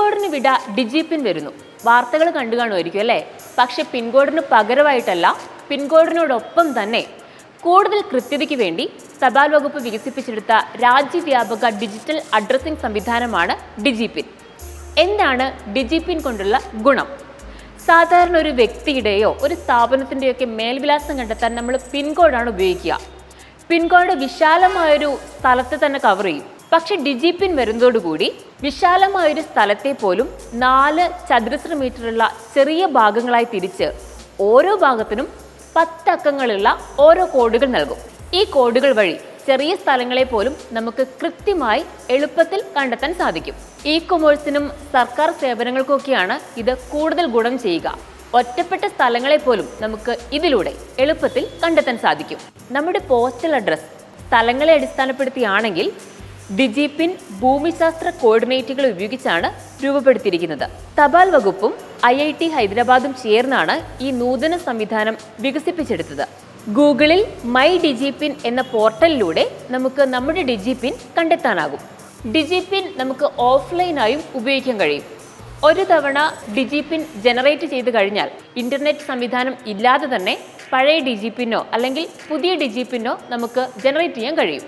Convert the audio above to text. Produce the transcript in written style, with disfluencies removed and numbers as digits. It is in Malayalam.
പിൻകോഡിന് വിട ഡിജിപിൻ വരുന്നു. വാർത്തകൾ കണ്ടു കാണുമായിരിക്കും അല്ലേ? പക്ഷെ പിൻകോഡിന് പകരമായിട്ടല്ല, പിൻകോഡിനോടൊപ്പം തന്നെ കൂടുതൽ കൃത്യതയ്ക്ക് വേണ്ടി തപാൽ വകുപ്പ് വികസിപ്പിച്ചെടുത്ത രാജ്യവ്യാപക ഡിജിറ്റൽ അഡ്രസ്സിംഗ് സംവിധാനമാണ് ഡിജിപിൻ. എന്താണ് ഡിജിപിൻ കൊണ്ടുള്ള ഗുണം? സാധാരണ ഒരു വ്യക്തിയുടെയോ ഒരു സ്ഥാപനത്തിൻ്റെയൊക്കെ മേൽവിലാസം കണ്ടെത്താൻ നമ്മൾ പിൻകോഡാണ് ഉപയോഗിക്കുക. പിൻകോഡ് വിശാലമായൊരു സ്ഥലത്തെ തന്നെ കവർ ചെയ്യും. പക്ഷെ ഡിജിപിൻ വരുന്നതോടുകൂടി വിശാലമായൊരു സ്ഥലത്തെ പോലും 4 ചതുരശ്ര മീറ്ററുള്ള ചെറിയ ഭാഗങ്ങളായി തിരിച്ച് ഓരോ ഭാഗത്തിനും 10 അക്കങ്ങളുള്ള ഓരോ കോഡുകൾ നൽകും. ഈ കോഡുകൾ വഴി ചെറിയ സ്ഥലങ്ങളെ പോലും നമുക്ക് കൃത്യമായി എളുപ്പത്തിൽ കണ്ടെത്താൻ സാധിക്കും. ഇ കൊമേഴ്സിനും സർക്കാർ സേവനങ്ങൾക്കൊക്കെയാണ് ഇത് കൂടുതൽ ഗുണം ചെയ്യുക. ഒറ്റപ്പെട്ട സ്ഥലങ്ങളെ പോലും നമുക്ക് ഇതിലൂടെ എളുപ്പത്തിൽ കണ്ടെത്താൻ സാധിക്കും. നമ്മുടെ പോസ്റ്റൽ അഡ്രസ് സ്ഥലങ്ങളെ അടിസ്ഥാനപ്പെടുത്തിയാണെങ്കിൽ ഡിജിപിൻ ഭൂമിശാസ്ത്ര കോർഡിനേറ്റുകൾ ഉപയോഗിച്ചാണ് രൂപപ്പെടുത്തിയിരിക്കുന്നത്. തപാൽ വകുപ്പും IIT ഹൈദരാബാദും ചേർന്നാണ് ഈ നൂതന സംവിധാനം വികസിപ്പിച്ചെടുത്തത്. ഗൂഗിളിൽ മൈ ഡിജിപിൻ എന്ന പോർട്ടലിലൂടെ നമുക്ക് നമ്മുടെ ഡിജിപിൻ കണ്ടെത്താനാകും. ഡിജിപിൻ നമുക്ക് ഓഫ്ലൈനായും ഉപയോഗിക്കാൻ കഴിയും. ഒരു തവണ ഡിജിപിൻ ജനറേറ്റ് ചെയ്ത് കഴിഞ്ഞാൽ ഇന്റർനെറ്റ് സംവിധാനം ഇല്ലാതെ തന്നെ പഴയ ഡിജിപിനോ അല്ലെങ്കിൽ പുതിയ ഡിജിപിനോ നമുക്ക് ജനറേറ്റ് ചെയ്യാൻ കഴിയും.